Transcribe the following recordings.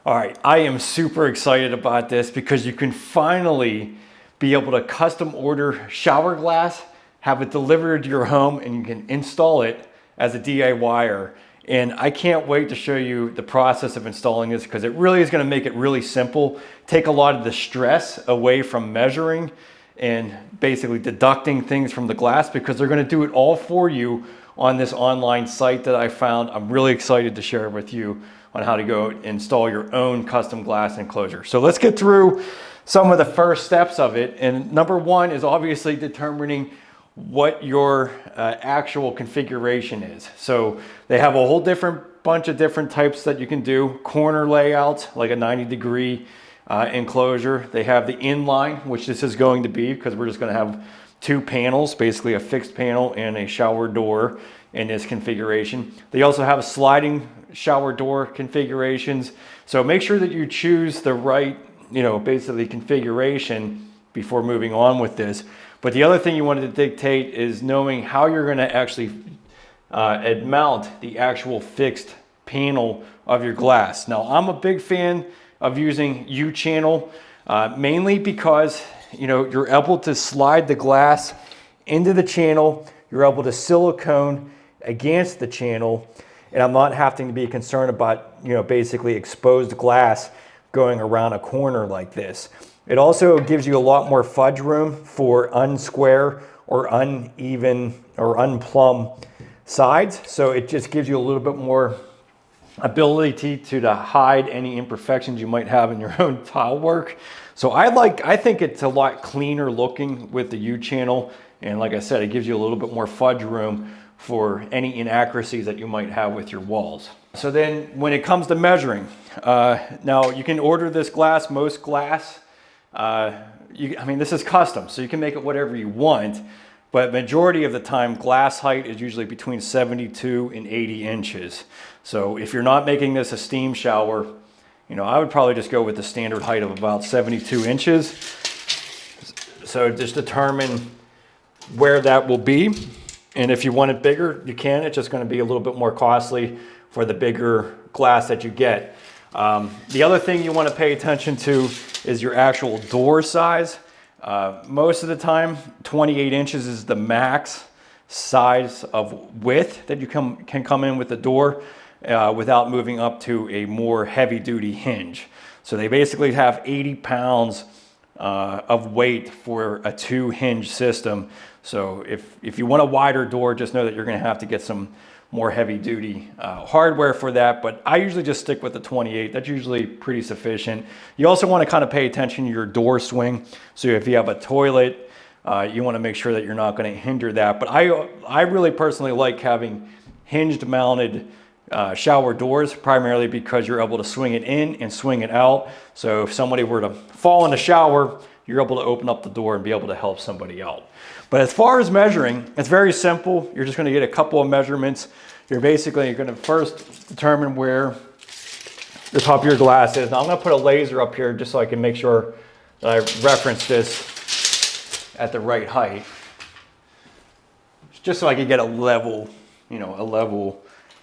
All right, I am super excited about this because you can finally be able to custom order shower glass, have it delivered to your home, and you can install it as a DIYer. And I can't wait to show you the process of installing this because it really is going to make it really simple, take a lot of the stress away from measuring and basically deducting things from the glass, because they're going to do it all for you on this online site that I found. I'm really excited to share it with you on how to go install your own custom glass enclosure. So let's get through some of the first steps of it. And number one is obviously determining what your actual configuration is. So they have a whole bunch of different types that you can do. Corner layout, like a 90-degree enclosure. They have the inline, which this is going to be, because we're just going to have two panels, basically a fixed panel and a shower door in this configuration. They also have a sliding shower door configurations. So make sure that you choose the right, basically configuration before moving on with this. But the other thing you want to dictate is knowing how you're going to actually mount the actual fixed panel of your glass. Now, I'm a big fan of using U-channel, mainly because you're able to slide the glass into the channel. You're able to silicone against the channel, and I'm not having to be concerned about basically exposed glass going around a corner like this. It also gives you a lot more fudge room for unsquare or uneven or unplumb sides. So it just gives you a little bit more ability to hide any imperfections you might have in your own tile work. So I think it's a lot cleaner looking with the U-channel. And like I said, it gives you a little bit more fudge room for any inaccuracies that you might have with your walls. So then when it comes to measuring, now you can order this glass, most glass, this is custom, so you can make it whatever you want, but majority of the time glass height is usually between 72 and 80 inches. So if you're not making this a steam shower, I would probably just go with the standard height of about 72 inches. So just determine where that will be. And if you want it bigger, you can. It's just going to be a little bit more costly for the bigger glass that you get. The other thing you want to pay attention to is your actual door size. Most of the time, 28 inches is the max size of width that you can come in with the door without moving up to a more heavy-duty hinge. So they basically have 80 pounds of weight for a 2-hinge system. So if you want a wider door, just know that you're going to have to get some more heavy-duty hardware for that, but I usually just stick with the 28. That's usually pretty sufficient. You also want to kind of pay attention to your door swing. So if you have a toilet, you want to make sure that you're not going to hinder that. But I really personally like having hinged mounted shower doors, primarily because you're able to swing it in and swing it out. So if somebody were to fall in the shower, you're able to open up the door and be able to help somebody out. But as far as measuring, it's very simple. You're just going to get a couple of measurements. You're going to first determine where the top of your glass is. Now I'm going to put a laser up here just so I can make sure that I reference this at the right height. Just so I can get a level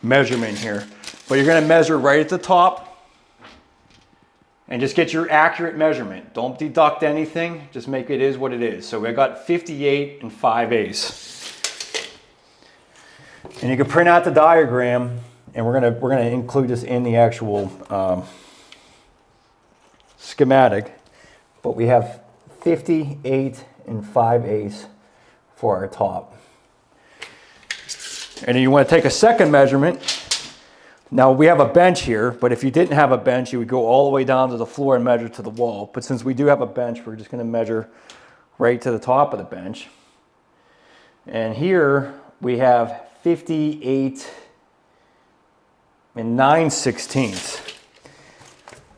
measurement here. But you're going to measure right at the top and just get your accurate measurement. Don't deduct anything, just make it is what it is. So I got 58 5/8. And you can print out the diagram, and we're gonna include this in the actual schematic. But we have 58 5/8 for our top. And then you want to take a second measurement. Now we have a bench here, but if you didn't have a bench, you would go all the way down to the floor and measure to the wall. But since we do have a bench, we're just going to measure right to the top of the bench. And here we have 58 9/16.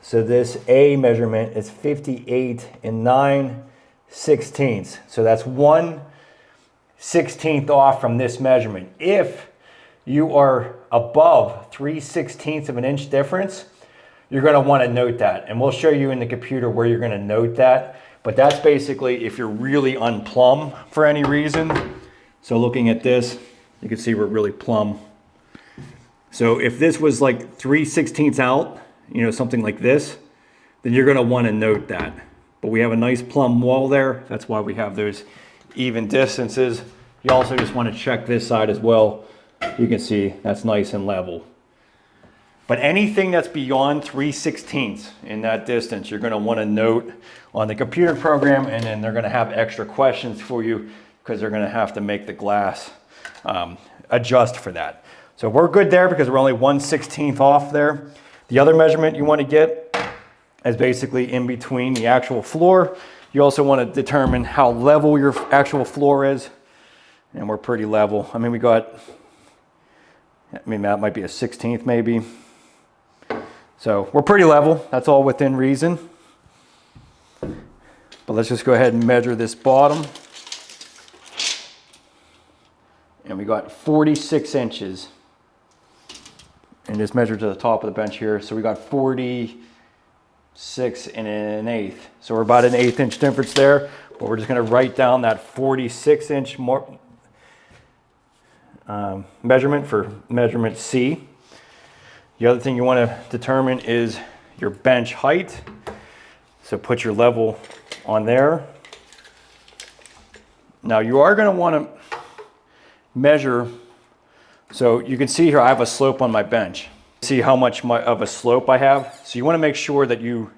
So this A measurement is 58 9/16. So that's 1/16 off from this measurement. If you are above 3/16 of an inch difference, you're going to want to note that. And we'll show you in the computer where you're going to note that. But that's basically if you're really unplumb for any reason. So looking at this, you can see we're really plumb. So if this was like 3/16 out you know, something like this, then you're gonna wanna note that. But we have a nice plumb wall there. That's why we have those even distances. You also just wanna check this side as well. You can see that's nice and level. But anything that's beyond 3/16 in that distance, you're gonna wanna note on the computer program, and then they're gonna have extra questions for you because they're gonna have to make the glass adjust for that. So we're good there because we're only 1/16 off there. The other measurement you wanna get is basically in between the actual floor. You also wanna determine how level your actual floor is, and we're pretty level. I mean, that might be a 16th maybe. So we're pretty level, that's all within reason. But let's just go ahead and measure this bottom. And we got 46 inches. And just measure to the top of the bench here. So we got 46 and an eighth. So we're about an 1/8 inch difference there. But we're just gonna write down that 46 inch measurement for measurement C. The other thing you want to determine is your bench height. So put your level on there. Now you are going to want to measure. So you can see here I have a slope on my bench. See how much of a slope I have. So you want to make sure that you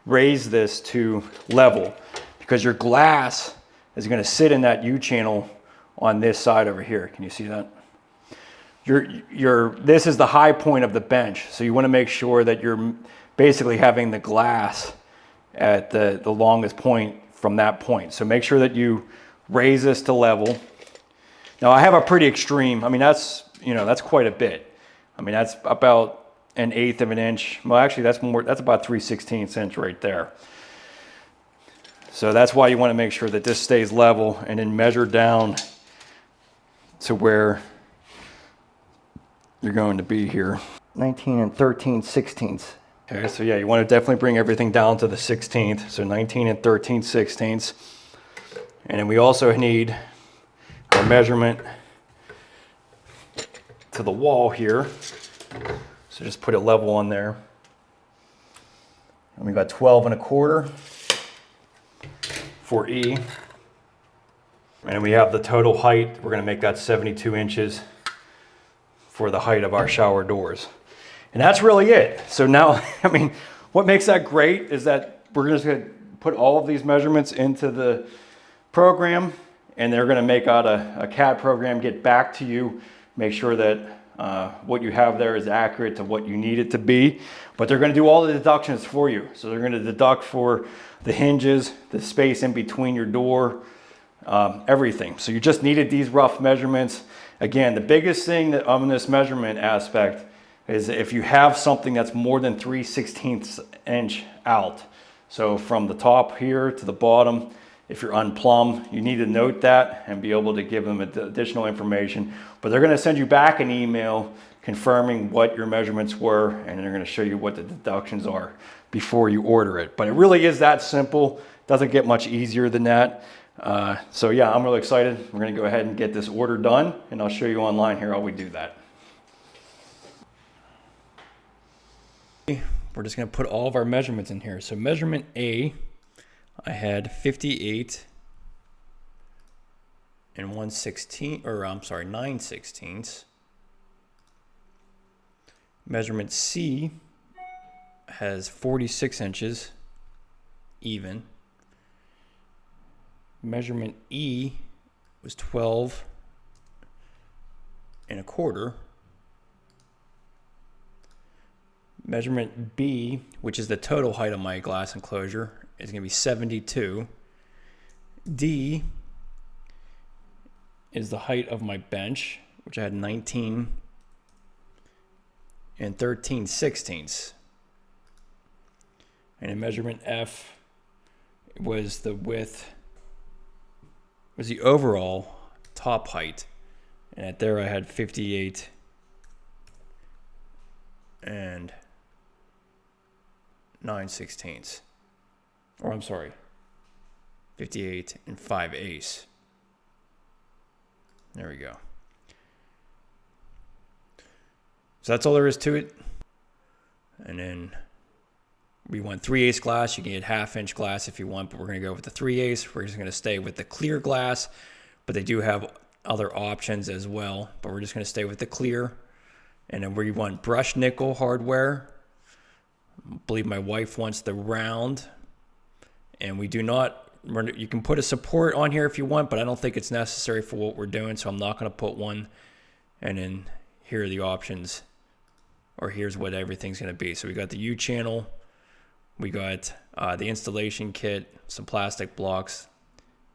raise this to level, because your glass is going to sit in that U channel on this side over here. Can you see that? This is the high point of the bench, so you want to make sure that you're basically having the glass at the longest point from that point. So make sure that you raise this to level. Now I have a pretty extreme, I mean that's quite a bit. I mean that's about an 1/8 of an inch. Well actually that's about 3/16 inch right there. So that's why you want to make sure that this stays level, and then measure down to where you're going to be here. 19 13/16. Okay, so yeah, you want to definitely bring everything down to the 16th. So 19 13/16. And then we also need our measurement to the wall here. So just put it level on there. And we got 12 1/4 for E. And we have the total height. We're going to make that 72 inches for the height of our shower doors. And that's really it. So now, I mean, what makes that great is that we're just going to put all of these measurements into the program, and they're going to make out a CAD program, get back to you, make sure that what you have there is accurate to what you need it to be. But they're going to do all the deductions for you. So they're going to deduct for the hinges, the space in between your door, everything. So you just needed these rough measurements. Again, the biggest thing that on this measurement aspect is if you have something that's more than 3/16 inch out. So from the top here to the bottom, if you're unplumbed, you need to note that and be able to give them additional information. But they're going to send you back an email confirming what your measurements were, and they're going to show you what the deductions are before you order it. But it really is that simple. Doesn't get much easier than that. So yeah, I'm really excited. We're going to go ahead and get this order done, and I'll show you online here how we do that. We're just going to put all of our measurements in here. So measurement A, I had 58 and 9/16. Measurement C has 46 inches even. Measurement E was 12 1/4. Measurement B, which is the total height of my glass enclosure, is going to be 72. D is the height of my bench, which I had 19 13/16. And in measurement F was the width, was the overall top height. And at there I had 58 and 9/16. Or I'm sorry, 58 and 5/8. There we go. So that's all there is to it. And then we want 3/8 glass. You can get 1/2-inch glass if you want, but we're going to go with the 3/8. We're just going to stay with the clear glass, but they do have other options as well, but we're just going to stay with the clear. And then we want brushed nickel hardware. I believe my wife wants the round, and we do not, you can put a support on here if you want, but I don't think it's necessary for what we're doing, so I'm not going to put one. And then here are the options, or here's what everything's going to be. So we got the U channel, we got the installation kit, some plastic blocks,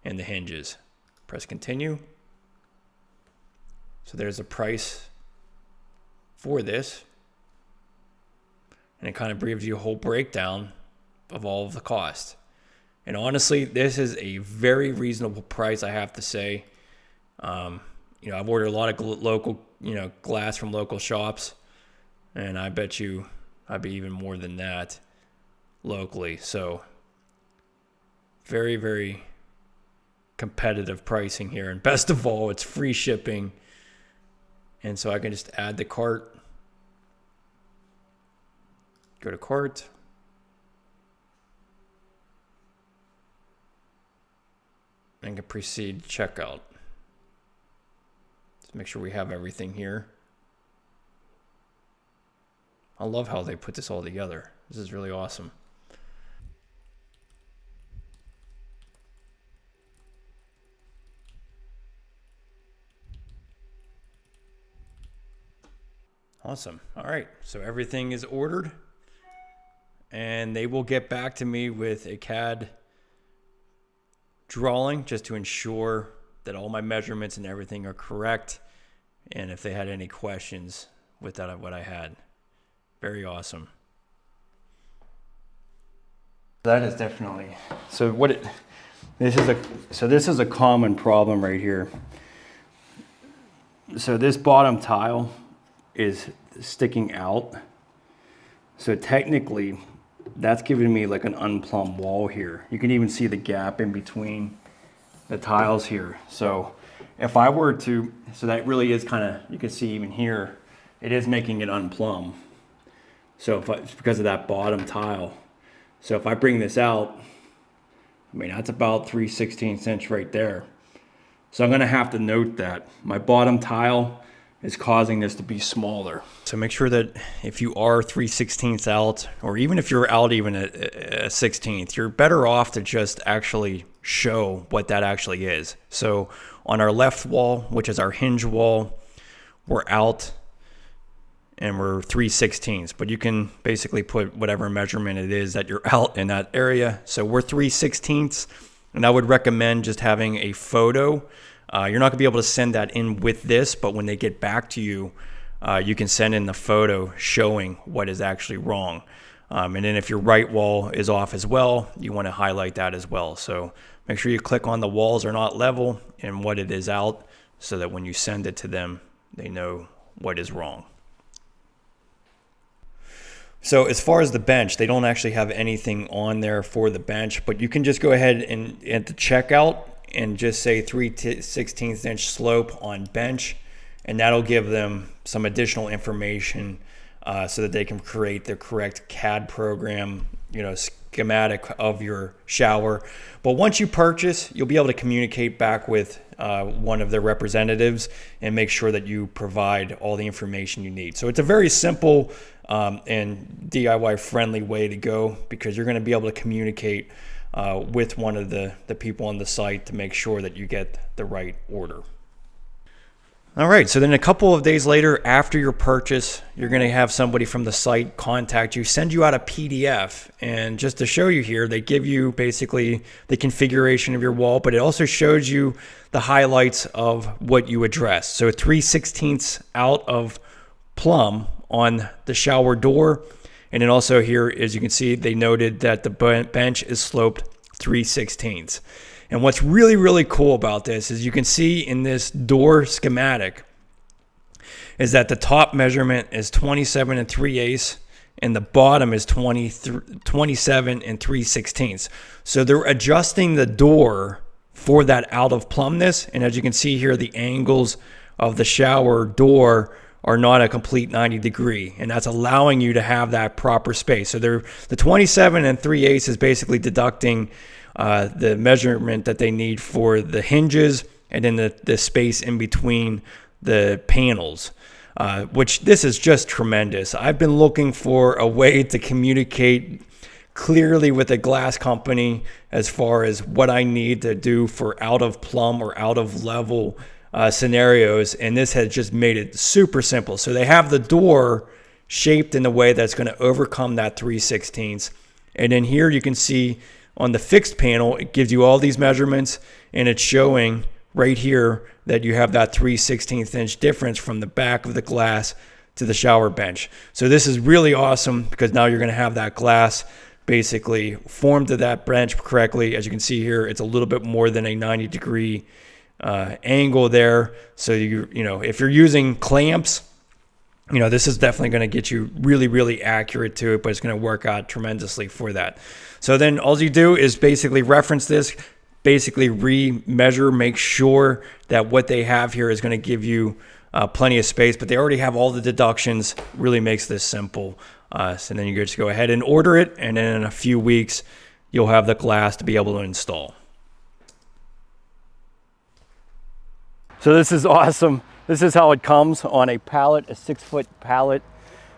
and the hinges. Press continue. So there's a price for this, and it kind of gives you a whole breakdown of all of the cost. And honestly, this is a very reasonable price, I have to say. You know, I've ordered a lot of local, glass from local shops, and I bet you I'd be even more than that locally. So very, very competitive pricing here. And best of all, it's free shipping. And so I can just add the cart, go to cart, and can proceed to checkout. Let's make sure we have everything here. I love how they put this all together. This is really awesome. Awesome. All right. So everything is ordered, and they will get back to me with a CAD drawing just to ensure that all my measurements and everything are correct. And if they had any questions with that, what I had. Very awesome. That is definitely, so this is a common problem right here. So this bottom tile is sticking out. So technically that's giving me like an unplumbed wall here. You can even see the gap in between the tiles here. So if I were to, so that really is kind of, you can see even here, it is making it unplumbed. So if it's because of that bottom tile. So if I bring this out, I mean, that's about 3/16 inch right there. So I'm gonna have to note that my bottom tile is causing this to be smaller. So make sure that if you are 3/16 out, or even if you're out even a 16th, you're better off to just actually show what that actually is. So on our left wall, which is our hinge wall, we're out and we're 3/16, but you can basically put whatever measurement it is that you're out in that area. So we're 3/16, and I would recommend just having a photo. You're not gonna be able to send that in with this, but when they get back to you, you can send in the photo showing what is actually wrong. And then if your right wall is off as well, you wanna highlight that as well. So make sure you click on the walls are not level and what it is out, so that when you send it to them, they know what is wrong. So as far as the bench, they don't actually have anything on there for the bench, but you can just go ahead and at the checkout and just say 3/16 inch slope on bench, and that'll give them some additional information so that they can create the correct CAD program, schematic of your shower. But once you purchase, you'll be able to communicate back with one of their representatives and make sure that you provide all the information you need. So it's a very simple and DIY friendly way to go, because you're going to be able to communicate with one of the people on the site to make sure that you get the right order. All right, so then a couple of days later after your purchase, you're going to have somebody from the site contact you, send you out a PDF. And just to show you here, they give you basically the configuration of your wall, but it also shows you the highlights of what you addressed. So 3/16 out of plumb on the shower door. And then also here, as you can see, they noted that the bench is sloped 3/16. And what's really, really cool about this is you can see in this door schematic is that the top measurement is 27 3/8 and the bottom is 27 3/16. So they're adjusting the door for that out of plumbness. And as you can see here, the angles of the shower door are not a complete 90 degree, and that's allowing you to have that proper space. So they're, the 27 and 3/8 is basically deducting the measurement that they need for the hinges and then the space in between the panels, which this is just tremendous. I've been looking for a way to communicate clearly with a glass company as far as what I need to do for out of plumb or out of level scenarios, and this has just made it super simple. So they have the door shaped in a way that's going to overcome that 3/16, and then here you can see on the fixed panel it gives you all these measurements, and it's showing right here that you have that 3/16 inch difference from the back of the glass to the shower bench. So this is really awesome because now you're going to have that glass basically formed to that bench correctly. As you can see here, it's a little bit more than a 90 degree angle there. So you know, if you're using clamps, you know, this is definitely going to get you really, really accurate to it, but it's going to work out tremendously for that. So then all you do is basically reference this, basically re-measure, make sure that what they have here is going to give you plenty of space, but they already have all the deductions. Really makes this simple. So then you just go ahead and order it, and then in a few weeks you'll have the glass to be able to install. So this is awesome. This is how it comes on a pallet, a 6-foot pallet.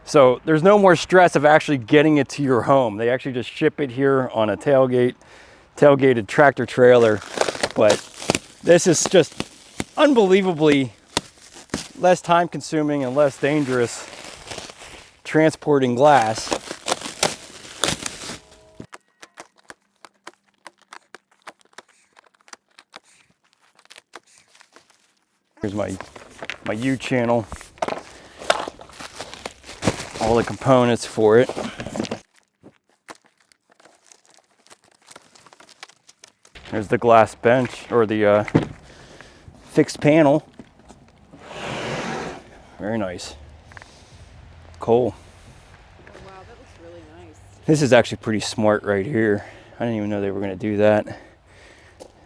So there's no more stress of actually getting it to your home. They actually just ship it here on a tailgated tractor trailer. But this is just unbelievably less time consuming and less dangerous transporting glass. Here's my U-channel, all the components for it. There's the glass bench, or the fixed panel. Very nice. Cool. Wow, that looks really nice. This is actually pretty smart right here. I didn't even know they were going to do that.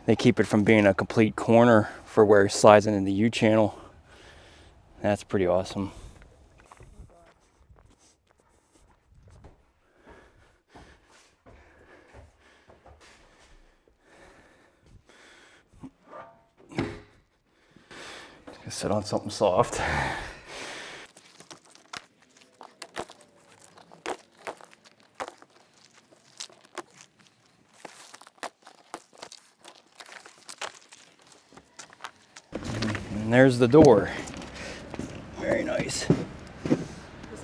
They keep it from being a complete corner for where it slides into the U-channel. That's pretty awesome. Sit on something soft. And there's the door. Very nice. This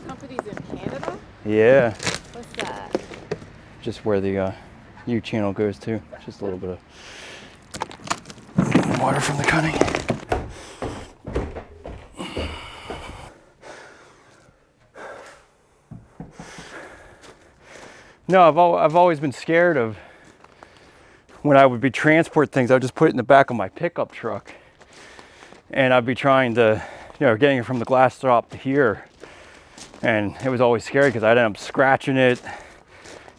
company's in Canada? Yeah, What's that? just where the U-channel goes to. Just a little bit of water from the cutting. No, I've always been scared of when I would be transport things. I would just put it in the back of my pickup truck, and I'd be trying to, you know, getting it from the glass drop to here, and it was always scary because I'd end up scratching it.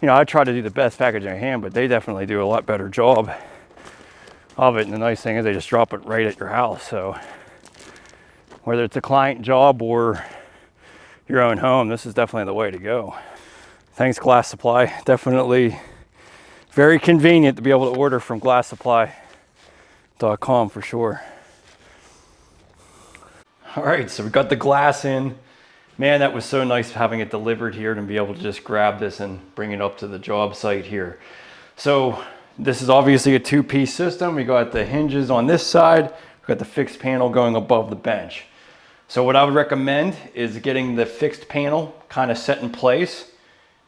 You know, I try to do the best packaging I can, but they definitely do a lot better job of it. And the nice thing is they just drop it right at your house. So whether it's a client job or your own home, this is definitely the way to go. Thanks, Glassupply. Definitely very convenient to be able to order from Glassupply.com for sure. All right, so we got the glass in. Man, that was so nice having it delivered here and be able to just grab this and bring it up to the job site here. So this is obviously a 2-piece system. We got the hinges on this side. We got the fixed panel going above the bench. So what I would recommend is getting the fixed panel kind of set in place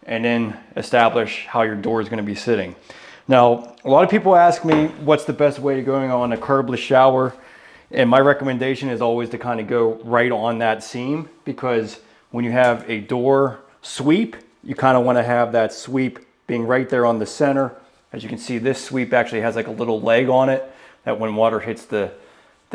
and then establish how your door is going to be sitting. Now, a lot of people ask me what's the best way to going on a curbless shower, and my recommendation is always to kind of go right on that seam, because when you have a door sweep, you kind of want to have that sweep being right there on the center. As you can see, this sweep actually has like a little leg on it that when water hits the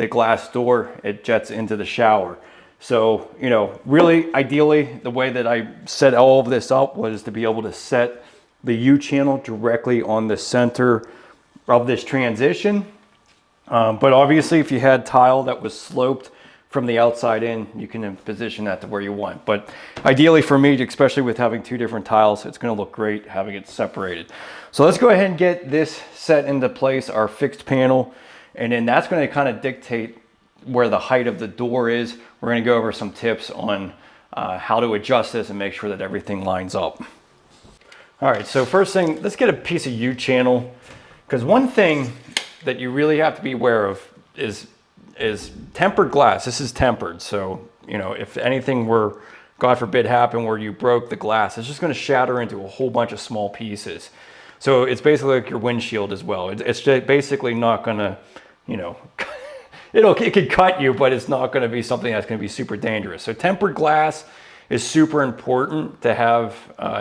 glass door, it jets into the shower. So, you know, really ideally, the way that I set all of this up was to be able to set the U-channel directly on the center of this transition. But obviously, if you had tile that was sloped from the outside in, you can position that to where you want. But ideally for me, especially with having two different tiles, it's gonna look great having it separated. So let's go ahead and get this set into place, our fixed panel, and then that's gonna kind of dictate where the height of the door is. We're gonna go over some tips on how to adjust this and make sure that everything lines up. All right, so first thing, let's get a piece of U-channel, because one thing that you really have to be aware of is tempered glass. This is tempered, so you know, if anything were, God forbid, happen where you broke the glass, it's just going to shatter into a whole bunch of small pieces. So it's basically like your windshield as well. It's just basically not going to, you know, it could cut you, but it's not going to be something that's going to be super dangerous. So tempered glass is super important to have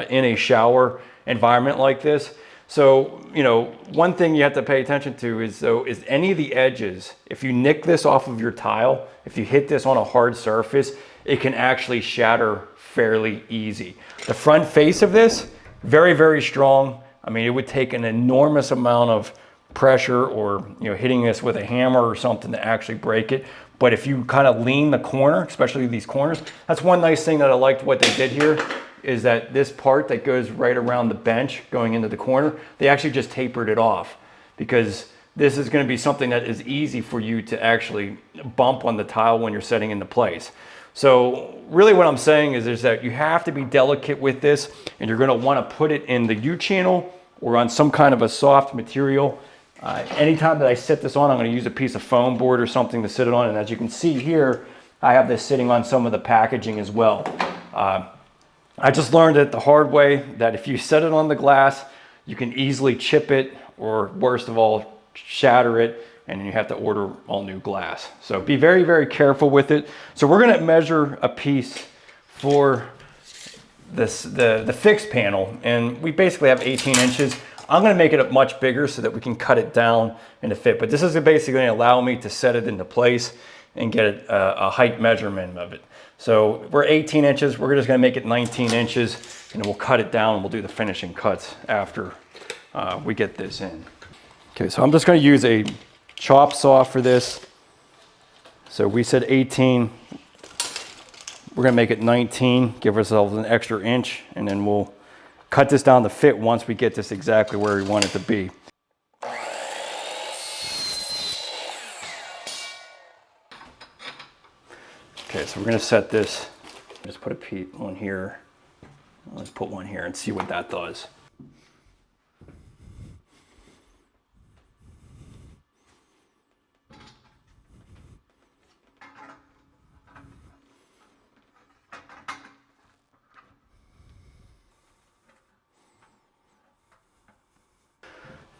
in a shower environment like this. So, you know, one thing you have to pay attention to is any of the edges, if you nick this off of your tile, if you hit this on a hard surface, it can actually shatter fairly easy. The front face of this, very, very strong. I mean, it would take an enormous amount of pressure or, you know, hitting this with a hammer or something to actually break it. But if you kind of lean the corner, especially these corners, that's one nice thing that I liked what they did here, is that this part that goes right around the bench going into the corner, they actually just tapered it off, because this is going to be something that is easy for you to actually bump on the tile when you're setting into place. So really what I'm saying is that you have to be delicate with this, and you're going to want to put it in the U-channel or on some kind of a soft material. Anytime that I set this on, I'm going to use a piece of foam board or something to sit it on. And as you can see here, I have this sitting on some of the packaging as well. I just learned it the hard way that if you set it on the glass, you can easily chip it, or worst of all, shatter it, and you have to order all new glass. So be very, very careful with it. So we're going to measure a piece for this, the fixed panel, and we basically have 18 inches. I'm going to make it much bigger so that we can cut it down into fit. But this is basically going to allow me to set it into place and get a height measurement of it. So we're 18 inches. We're just going to make it 19 inches, and we'll cut it down, and we'll do the finishing cuts after we get this in. Okay, so I'm just going to use a chop saw for this. So we said 18. We're going to make it 19, give ourselves an extra inch, and then we'll cut this down to fit once we get this exactly where we want it to be. Okay, so we're going to set this. Just put one here. Let's put one here and see what that does.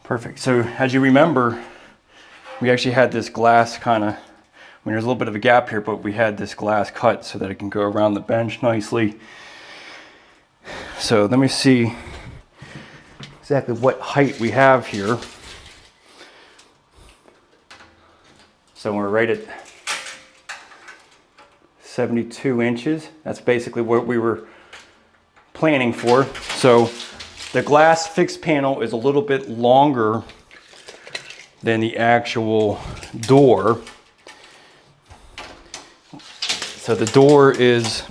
Perfect. So as you remember, we actually had this glass kind of, I mean, there's a little bit of a gap here, but we had this glass cut so that it can go around the bench nicely. So let me see exactly what height we have here. So we're right at 72 inches. That's basically what we were planning for. So the glass fixed panel is a little bit longer than the actual door. So the door is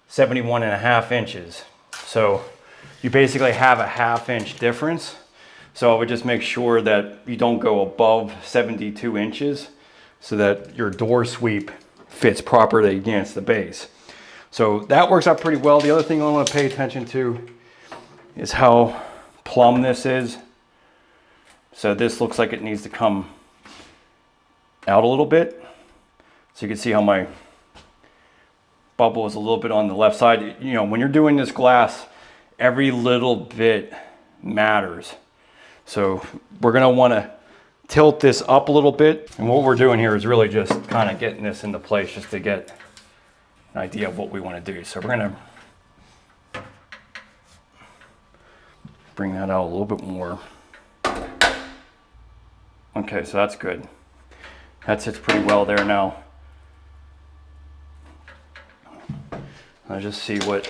71.5 inches. So you basically have a ½ inch difference. So I would just make sure that you don't go above 72 inches so that your door sweep fits properly against the base. So that works out pretty well. The other thing I want to pay attention to is how plumb this is. So this looks like it needs to come out a little bit. So you can see how my bubble is a little bit on the left side. You know, when you're doing this glass, every little bit matters. So we're going to want to tilt this up a little bit. And what we're doing here is really just kind of getting this into place just to get an idea of what we want to do. So we're going to bring that out a little bit more. Okay, so that's good. That sits pretty well there now. Let's just see what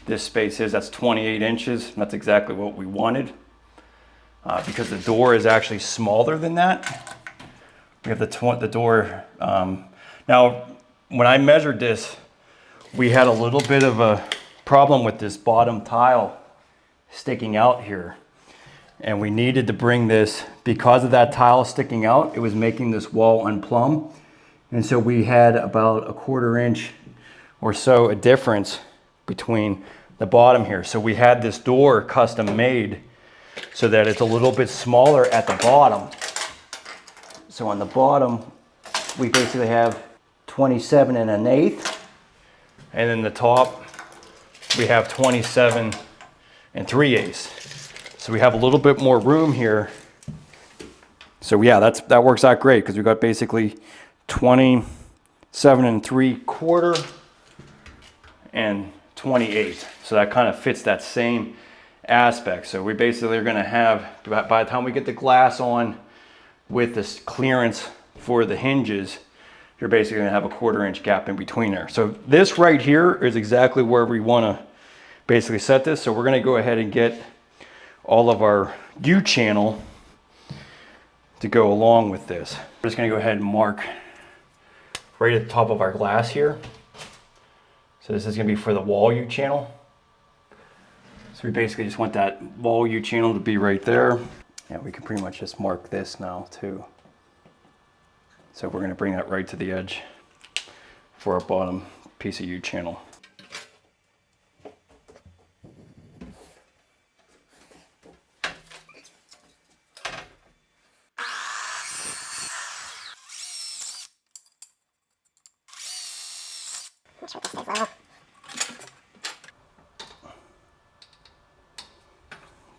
this space is. That's 28 inches. That's exactly what we wanted. Because the door is actually smaller than that. We have the door. Now, when I measured this, we had a little bit of a problem with this bottom tile sticking out here. And we needed to bring this, because of that tile sticking out, it was making this wall unplumb. And so we had about a 1/4 inch or so a difference between the bottom here. So we had this door custom made so that it's a little bit smaller at the bottom. So on the bottom, we basically have 27 1/8. And then the top, we have 27 3/8. So we have a little bit more room here. So yeah, that works out great because we've got basically 27 3/4 and 28. So that kind of fits that same aspect. So we basically are going to have, by the time we get the glass on with this clearance for the hinges, you're basically going to have a 1/4 inch gap in between there. So this right here is exactly where we want to basically set this. So we're going to go ahead and get all of our U-channel to go along with this. We're just going to go ahead and mark right at the top of our glass here. So this is going to be for the wall U-channel. So we basically just want that wall U-channel to be right there. Yeah, we can pretty much just mark this now too. So we're going to bring that right to the edge for our bottom piece of U-channel.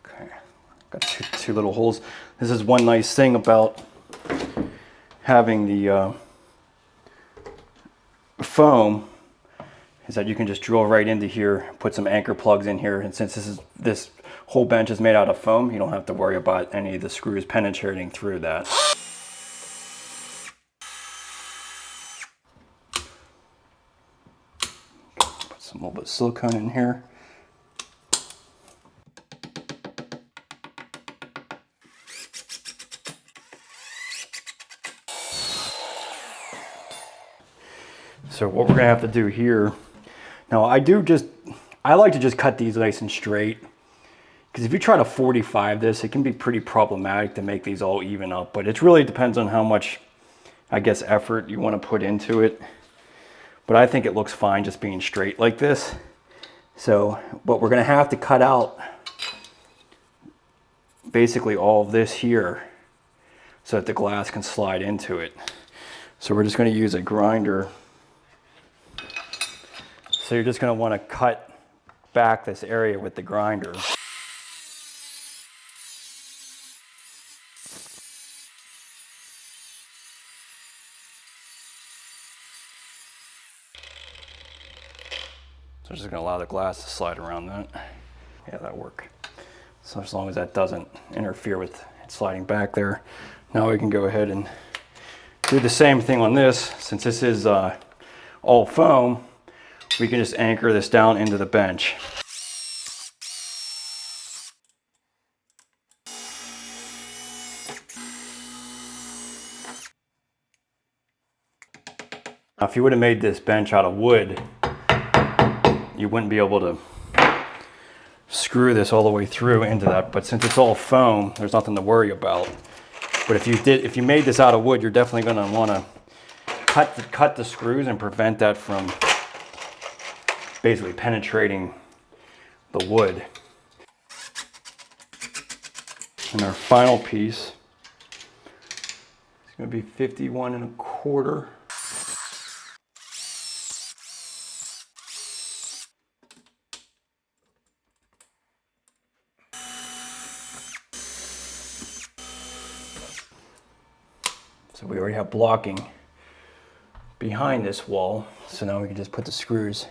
Okay, got two little holes. This is one nice thing about having the foam, is that you can just drill right into here, put some anchor plugs in here, and since this whole bench is made out of foam, you don't have to worry about any of the screws penetrating through that. Put some little bit of silicone in here. So what we're gonna have to do here, now I like to just cut these nice and straight, because if you try to 45 this, it can be pretty problematic to make these all even up, but it really depends on how much, I guess, effort you want to put into it. But I think it looks fine just being straight like this. So, but we're gonna have to cut out basically all of this here so that the glass can slide into it. So we're just gonna use a grinder. So you're just going to want to cut back this area with the grinder. So just going to allow the glass to slide around that. Yeah, that'll work. So as long as that doesn't interfere with it sliding back there. Now we can go ahead and do the same thing on this. Since this is all foam, we can just anchor this down into the bench. Now, if you would have made this bench out of wood, you wouldn't be able to screw this all the way through into that. But since it's all foam, there's nothing to worry about. But if you made this out of wood, you're definitely going to want to cut the screws and prevent that from basically penetrating the wood. And our final piece is going to be 51 1/4. So we already have blocking behind this wall, so now we can just put the screws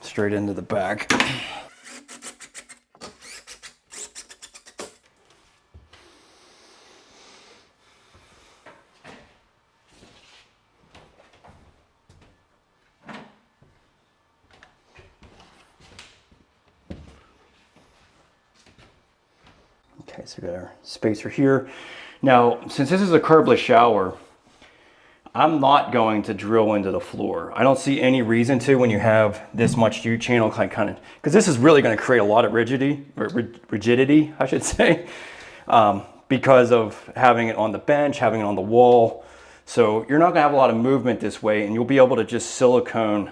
straight into the back. Okay, so we got our spacer here. Now, since this is a curbless shower, I'm not going to drill into the floor. I don't see any reason to when you have this much U-channel kind of, because this is really going to create a lot of rigidity, I should say, because of having it on the bench, having it on the wall. So you're not going to have a lot of movement this way, and you'll be able to just silicone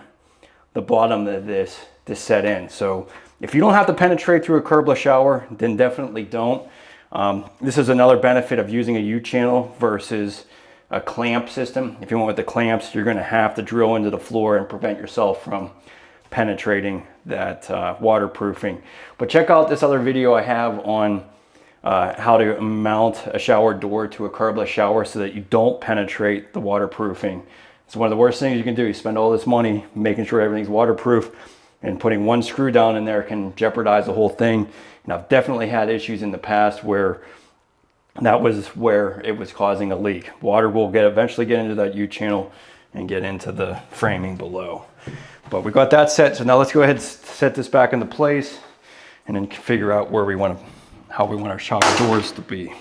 the bottom of this to set in. So if you don't have to penetrate through a curbless shower, then definitely don't. This is another benefit of using a U-channel versus a clamp system. If you went with the clamps, you're going to have to drill into the floor and prevent yourself from penetrating that waterproofing. But check out this other video I have on how to mount a shower door to a curbless shower so that you don't penetrate the waterproofing. It's one of the worst things you can do. You spend all this money making sure everything's waterproof, and putting one screw down in there can jeopardize the whole thing. And I've definitely had issues in the past where that was where it was causing a leak. Water will eventually get into that U-channel and get into the framing below. But we got that set, so now let's go ahead and set this back into place and then figure out where we want to, how we want our shower doors to be.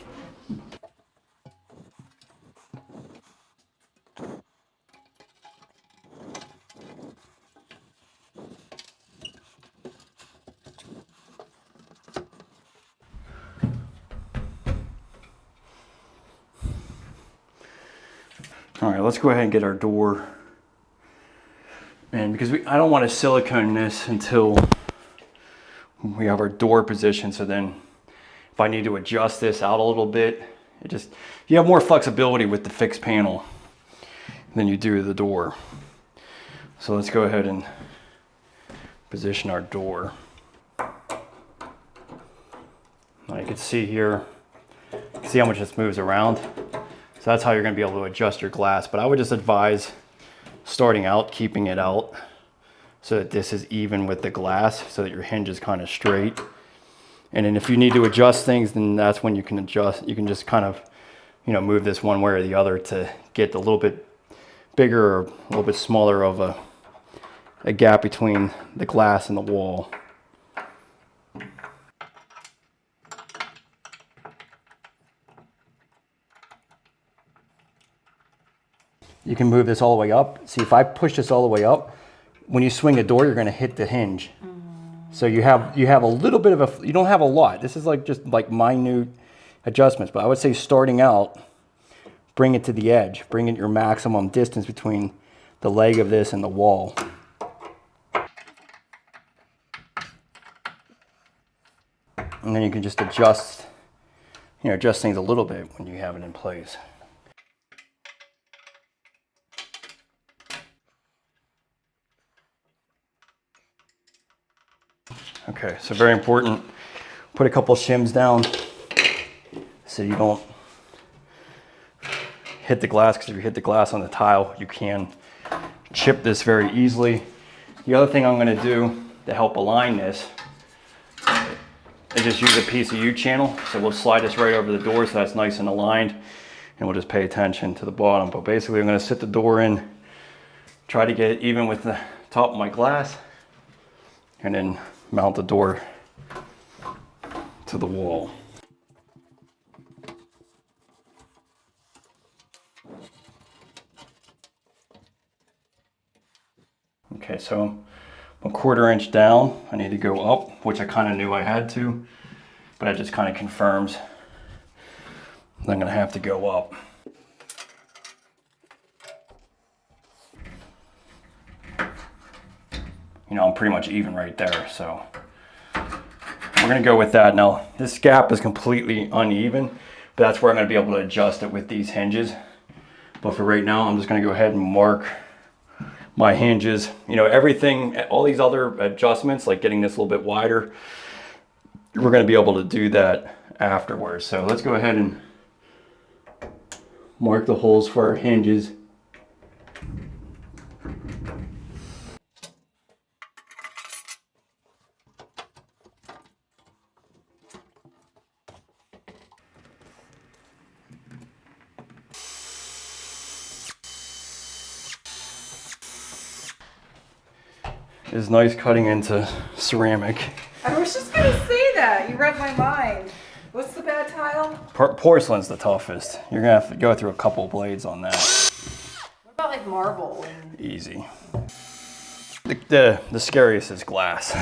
All right, let's go ahead and get our door. And because I don't want to silicone this until we have our door position, so then if I need to adjust this out a little bit, you have more flexibility with the fixed panel than you do the door. So let's go ahead and position our door. Now you can see here, see how much this moves around. So that's how you're going to be able to adjust your glass. But I would just advise starting out, keeping it out so that this is even with the glass, so that your hinge is kind of straight. And then if you need to adjust things, then that's when you can adjust. You can just kind of, move this one way or the other to get a little bit bigger or a little bit smaller of a gap between the glass and the wall. You can move this all the way up. See, if I push this all the way up, when you swing the door, you're going to hit the hinge. So you have a little bit of you don't have a lot. This is just minute adjustments. But I would say starting out, bring it to the edge. Bring it your maximum distance between the leg of this and the wall. And then you can just adjust things a little bit when you have it in place. Okay, so very important, put a couple shims down so you don't hit the glass, because if you hit the glass on the tile, you can chip this very easily. The other thing I'm going to do to help align this is just use a piece of U-channel. So we'll slide this right over the door so that's nice and aligned, and we'll just pay attention to the bottom. But basically I'm going to sit the door in, try to get it even with the top of my glass, and then mount the door to the wall. Okay, so I'm a 1/4 inch down. I need to go up, which I kind of knew I had to, but it just kind of confirms I'm gonna have to go up. I'm pretty much even right there, so we're gonna go with that. Now this gap is completely uneven, but that's where I'm gonna be able to adjust it with these hinges. But for right now, I'm just gonna go ahead and mark my hinges. Everything, all these other adjustments, like getting this a little bit wider, we're gonna be able to do that afterwards. So let's go ahead and mark the holes for our hinges. Is nice cutting into ceramic. I was just gonna say that. You read my mind. What's the bad tile? Porcelain's the toughest. You're gonna have to go through a couple blades on that. What about like marble? And... Easy. The scariest is glass.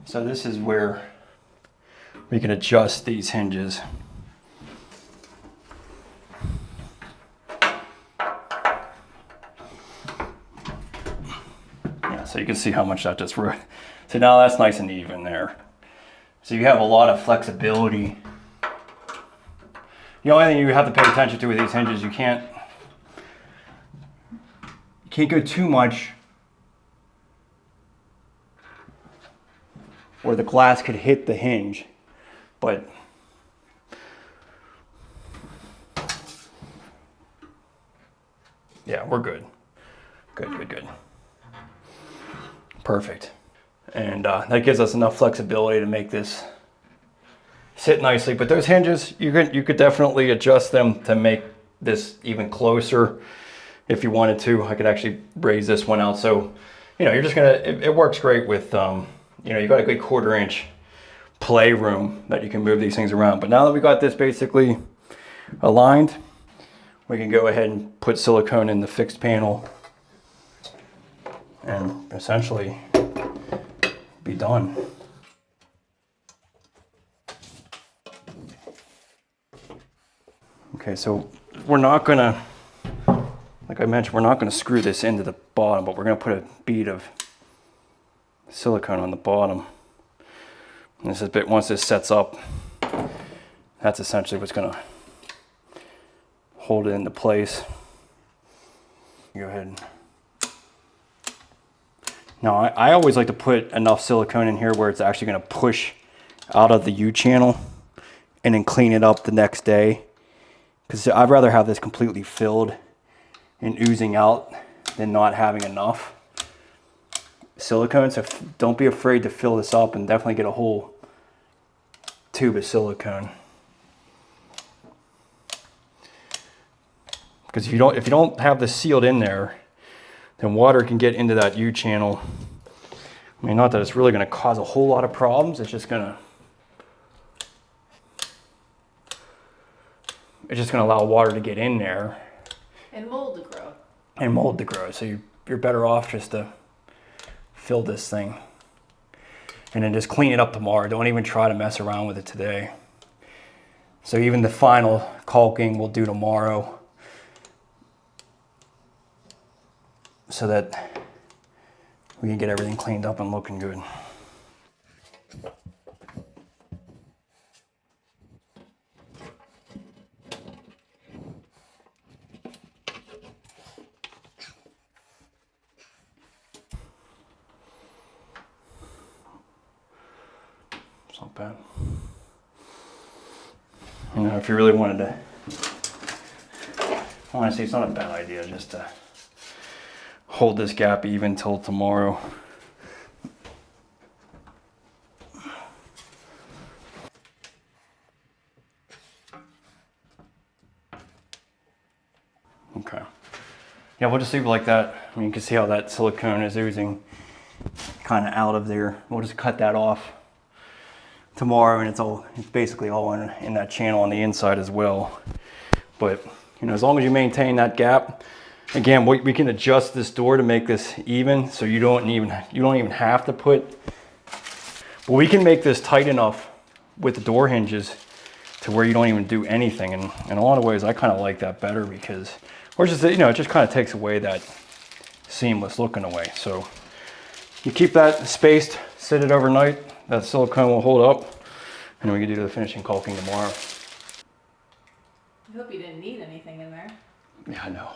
So this is where we can adjust these hinges. Yeah, so you can see how much that just ruined. So now that's nice and even there. So you have a lot of flexibility. The only thing you have to pay attention to with these hinges, you can't go too much or the glass could hit the hinge, but yeah, we're good. Good. Perfect. And that gives us enough flexibility to make this sit nicely. But those hinges, you could definitely adjust them to make this even closer if you wanted to. I could actually raise this one out. So, you know, you're just gonna, it works great with, you know, you got a good 1/4 inch play room that you can move these things around. But now that we got this basically aligned, we can go ahead and put silicone in the fixed panel and essentially be done. Okay, so we're not gonna, like I mentioned, we're not gonna screw this into the bottom, but we're gonna put a bead of silicone on the bottom. And this is a bit, once this sets up, that's essentially what's gonna hold it into place. Go ahead. Now I always like to put enough silicone in here where it's actually gonna push out of the U-channel and then clean it up the next day. Because I'd rather have this completely filled and oozing out than not having enough silicone. So don't be afraid to fill this up and definitely get a whole tube of silicone. Because if you don't have this sealed in there, then water can get into that U-channel. I mean, not that it's really going to cause a whole lot of problems. It's just going to allow water to get in there. And mold to grow. And mold to grow. So you're better off just to fill this thing. And then just clean it up tomorrow. Don't even try to mess around with it today. So even the final caulking we'll do tomorrow, so that we can get everything cleaned up and looking good. It's not bad. You know, if you really wanted to, honestly, it's not a bad idea just to hold this gap even till tomorrow. Okay. Yeah, we'll just leave it like that. I mean, you can see how that silicone is oozing kind of out of there. We'll just cut that off tomorrow, and it's basically all in that channel on the inside as well. But you know, as long as you maintain that gap, again, we can adjust this door to make this even, so you don't even have to put. But we can make this tight enough with the door hinges to where you don't even do anything. And in a lot of ways, I kind of like that better because, or just, you know, it just kind of takes away that seamless looking away. So you keep that spaced, sit it overnight. That silicone will hold up, and we can do the finishing caulking tomorrow. I hope you didn't need anything in there. Yeah, I know.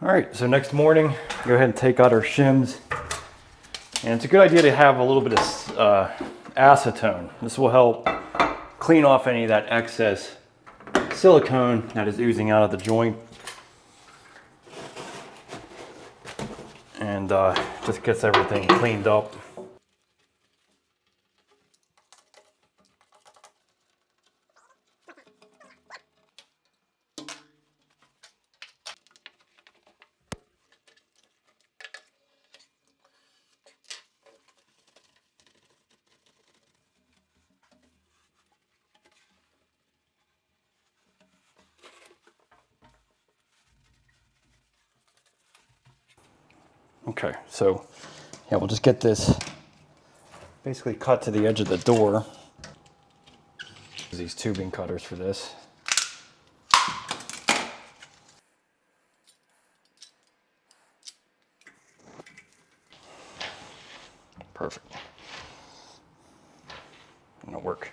All right, so next morning, go ahead and take out our shims. And it's a good idea to have a little bit of acetone. This will help clean off any of that excess silicone that is oozing out of the joint. And just gets everything cleaned up. Okay, so yeah, we'll just get this basically cut to the edge of the door. These tubing cutters for this. Perfect. That'll work.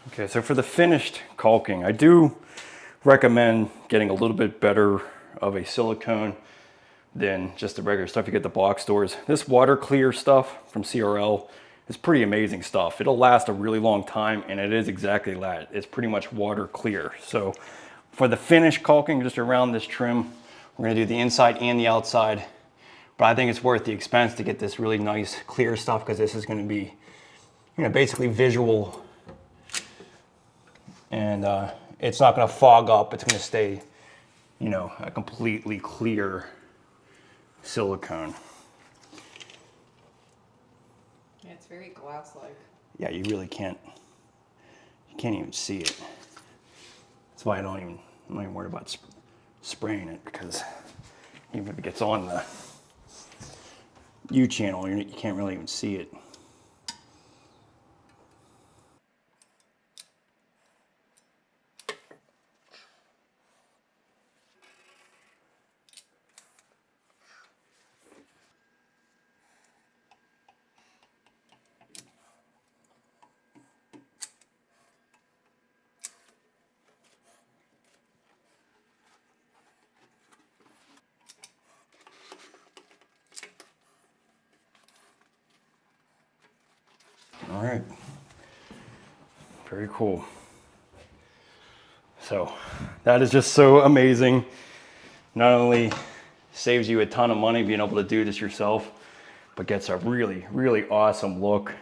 Okay, so for the finished caulking, I do recommend getting a little bit better of a silicone than just the regular stuff you get at the box stores. This water clear stuff from CRL is pretty amazing stuff. It'll last a really long time, and it is exactly that. It's pretty much water clear. So for the finished caulking, just around this trim, we're gonna do the inside and the outside. But I think it's worth the expense to get this really nice clear stuff, because this is gonna be, you know, basically visual. And it's not gonna fog up. It's gonna stay, you know, a completely clear silicone. Yeah, it's very glass-like. Yeah, you really can't, you can't even see it. That's why I'm not even worried about spraying it, because even if it gets on the U channel, you can't really even see it. All right, very cool. So that is just so amazing. Not only saves you a ton of money being able to do this yourself, but gets a really, really awesome look.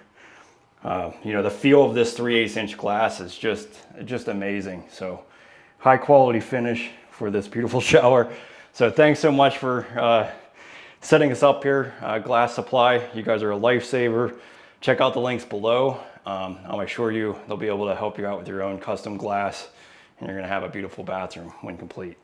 You know, the feel of this 3/8 inch glass is just amazing. So high quality finish for this beautiful shower. So thanks so much for setting us up here, Glassupply. You guys are a lifesaver. Check out the links below. I'm assure you they'll be able to help you out with your own custom glass, and you're gonna have a beautiful bathroom when complete.